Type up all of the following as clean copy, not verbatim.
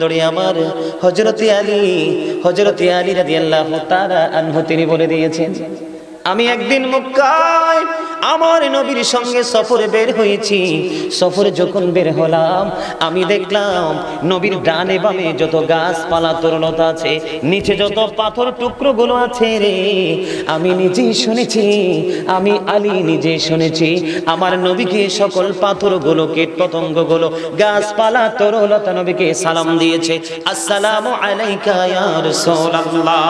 বন্ধুরে আমার, হযরতে আলী রাদিয়াল্লাহু তাআলা আনহু তিনি বলে দিয়েছেন, আমি একদিন মক্কায় আমার নবীর সঙ্গে সফরে বের হয়েছি। সফরে যখন বের হলাম, আমি দেখলাম নবীর ডানে বামে যত গাছপালা তরুলতা আছে, নিচে যত পাথর টুকরোগুলো আছে রে, আমি নিজেই শুনেছি, আমি আলী নিজে শুনেছি আমার নবীকে সকল পাথরগুলো, কীট পতঙ্গগুলো, গাছপালা তরুলতা নবীকে সালাম দিয়েছে, আসসালামু আলাইকা ইয়া রাসূলুল্লাহ।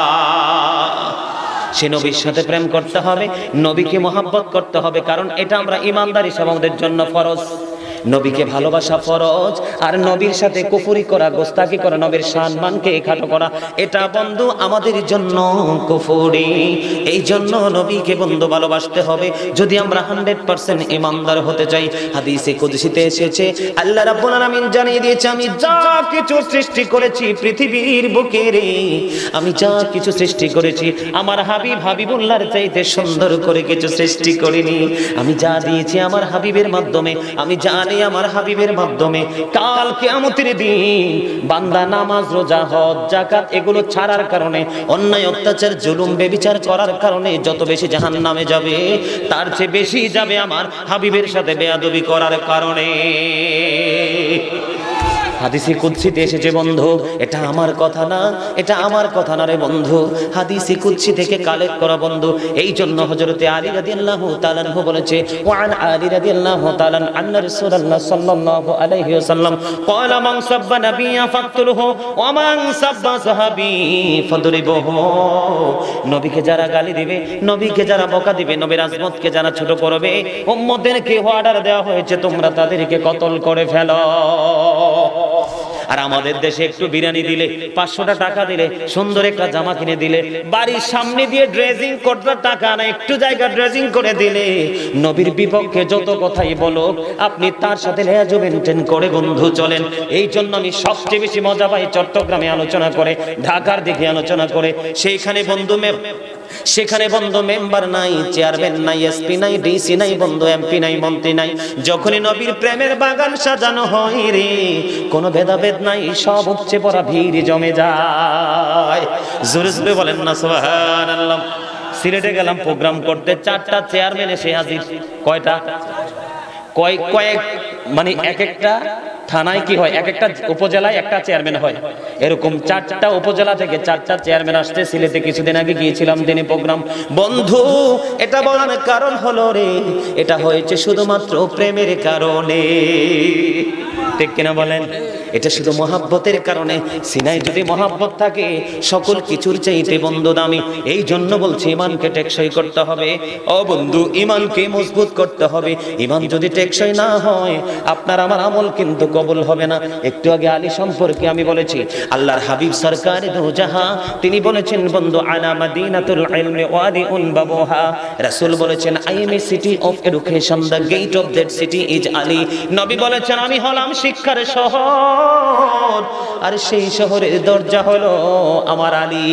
সে নবীর সাথে প্রেম করতে হবে, নবীকে মহব্বত করতে হবে, কারণ এটা আমরা ঈমানদার হিসেবে আমাদের জন্য ফরজ। নবীকে ভালোবাসা ফরজ, আর নবীর সাথে কুফরি করা, গোস্তাকি করা, নবীর সম্মানকে খাটো করা, এটা বন্ধু আমাদের জন্য কুফরি। এই জন্য নবীকে বন্ধু ভালোবাসতে হবে যদি আমরা 100% ঈমানদার হতে চাই। হাদিসে কুদসিতে এসেছে, আল্লাহ রাব্বুল আলামিন জানিয়ে দিয়েছে, আমি যা কিছু সৃষ্টি করেছি পৃথিবীর বুকে রে, আমি যা কিছু সৃষ্টি করেছি আমার হাবিবুল্লাহর চাইতে সুন্দর করে কিছু সৃষ্টি করিনি। আমি যা দিয়েছি আমার হাবিবের মাধ্যমে, আমি জানি আমার হাবিবের মাধ্যমে কাল কিয়ামতের দিন বান্দা নামাজ, রোজা, হজ, যাকাত এগুলো ছাড়ার কারণে, অন্যায়, অত্যাচার, জুলুম, বেবিচার করার কারণে যত বেশি জাহান্নামে যাবে, তার চেয়ে বেশি যাবে আমার হাবিবের সাথে বেয়াদবি করার কারণে। হাদিসে কুদসিতে এসেছে বন্ধু, এটা আমার কথা না, এটা আমার কথা না রে বন্ধু, হাদিসে কুদসি থেকে কালেক্ট করা বন্ধু। এই জন্য হযরতে আলী রাদিয়াল্লাহু তাআলা আনহু বলেছে, ওয়ান আলী রাদিয়াল্লাহু তাআলা আন্না রাসূলুল্লাহ সাল্লাল্লাহু আলাইহি ওয়াসাল্লাম ক্বালা মান সাব্বা নাবিয়্যা ফাকতুলহু ওয়া মান সাব্বা সাহাবী ফাদরিবহু। নবীকে যারা গালি দিবে, নবীকে যারা বকা দিবে, নবীর আজমতকে যারা ছোট করবে, উম্মতদেরকে অর্ডার দেওয়া হয়েছে তোমরা তাদেরকে কতল করে ফেলো। আর আমাদের দেশে একটু বিরিয়ানি দিলে, 500টা টাকা দিলে, সুন্দর একটা জামা কিনে দিলে, বাড়ির সামনে দিয়ে ড্রেসিং করতে টাকা না, একটু জায়গা ড্রেসিং করে দিলে, নবীর বিপক্ষে যত কথাই বলো আপনি তার সাথে লেজু মেনটেন করে বন্ধু চলেন। এই জন্য আমি সবচেয়ে বেশি মজা পাই চট্টগ্রামে আলোচনা করে, ঢাকার দিকে আলোচনা করে, সেখানে বন্ধু মেম্বার নাই, চেয়ারম্যান নাই, এসপি নাই, ডিসি নাই, বন্ধু এমপি নাই, মন্ত্রী নাই। যখনই নবীর প্রেমের বাগান সাজানো হয় রে, কোনো ভেদাভেদ নাই, সব উপচে পড়া ভিড় জমে যায়। জোরে জোরে বলেন না সুবহানাল্লাহ। সিলেটে গেলাম প্রোগ্রাম করতে, 4টা চেয়ারম্যান এসে হাজির। কয়টা? কয়েক মানে এক একটা থানায় কি হয়, এক একটা উপজেলায় একটা চেয়ারম্যান হয়, এরকম 4টা উপজেলা থেকে 4টা চেয়ারম্যান আসছে। সিলেটে কিছুদিন আগে গিয়েছিলাম দিনে প্রোগ্রাম। বন্ধু এটা বলার কারণ হলো রে, এটা হয়েছে শুধুমাত্র প্রেমের কারণে, ঠিক কিনা বলেন? এটা শুধু মহাব্বতের কারণে। সিনাই যদি মহাব্বত থাকে সকল কিছুর চাইতে বন্ধু দামি। এই জন্য বলছি ঈমানকে টেকসই করতে হবে। ও বন্ধু, ঈমানকে মজবুত করতে হবে। ঈমান যদি টেকসই না হয় আপনার আমার আমল কিন্তু কবুল হবে না। একটু আগে আলী সম্পর্কে আমি বলেছি, আল্লাহর হাবিব সরকারে দো জাহাঁ তিনি বলেছেন বন্ধু, আনা মাদিনাতুল ইলমি ওয়াদিউন বাবুহা। রাসূল বলেছেন, I am a city of education, the gate of that city is Ali. নবী বলেছেন, আমি হলাম শিক্ষার শহর, আর সেই শহরের দরজা হলো আমার আলী।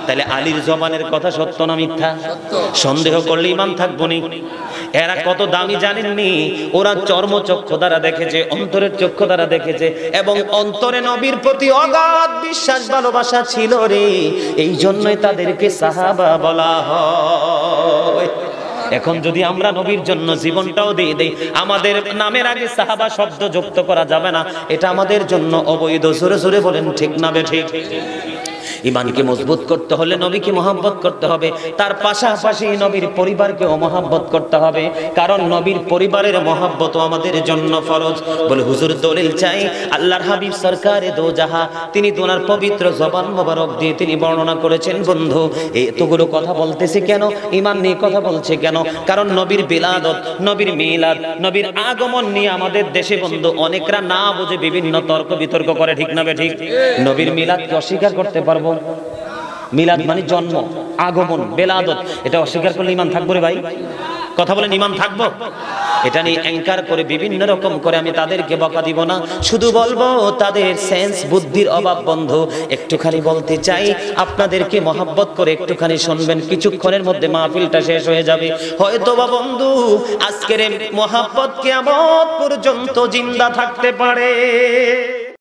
তাহলে আলীর জবানের কথা সত্য না মিথ্যা? সন্দেহ করলে ঈমান থাকবো না। এরা কত দামি জানেননি? ওরা চর্মচক্ষু দ্বারা দেখেছে, অন্তরের চক্ষু দ্বারা দেখেছে, এবং অন্তরে নবীর প্রতি অগাধ বিশ্বাস ভালোবাসা ছিল রে। এই জন্যই তাদেরকে সাহাবা বলা হয়। এখন যদি আমরা নবীর জন্য জীবনটাও দিয়ে দেই, আমাদের নামের আগে সাহাবা শব্দ যুক্ত করা যাবে না, এটা আমাদের জন্য অবৈধ। জোরে জোরে বলেন ঠিক না বেঠিক? ঈমানকে মজবুত করতে হলে নবীকে মহব্বত করতে হবে, তার পাশাপাশি নবীর পরিবারকেও মহব্বত করতে হবে, কারণ নবীর পরিবারের মহব্বত আমাদের জন্য ফরজ। বলে হুজুর দলিল চাই, আল্লাহর হাবিব সরকারে দো জাহাঁ তিনি ওনার পবিত্র জবান মোবারক দিয়ে তিনি বর্ণনা করেছেন। বন্ধু এতগুলো কথা বলতেছে কেন? ঈমান নিয়ে কথা বলছে কেন? কারণ নবীর বিলাদত, নবীর মিলাদ, নবীর আগমন নিয়ে আমাদের দেশে বন্ধু অনেকরা না বুঝে বিভিন্ন তর্ক বিতর্ক করে, ঠিক না বেঠিক? নবীর মিলাদকে অস্বীকার করতে পারবো? মিলাদ মানে জন্ম, আগমন, বেলাদত, এটা অস্বীকার করলে ঈমান থাকবো রে ভাই? কথা বলেন, ঈমান থাকবো? এটা নিয়ে অ্যাঙ্কার করে বিভিন্ন রকম করে আমি তাদেরকে বকা দিব না, শুধু বলবো তাদের সেন্স বুদ্ধির অভাব। বন্ধু একটুখানি বলতে চাই, আপনাদেরকে মহব্বত করে একটুখানি শুনবেন, কিছুক্ষণের মধ্যে মাহফিলটা শেষ হয়ে যাবে। হয়তো বা বন্ধু আজকের মহব্বত কিয়ামত পর্যন্ত জিন্দা থাকতে পারে।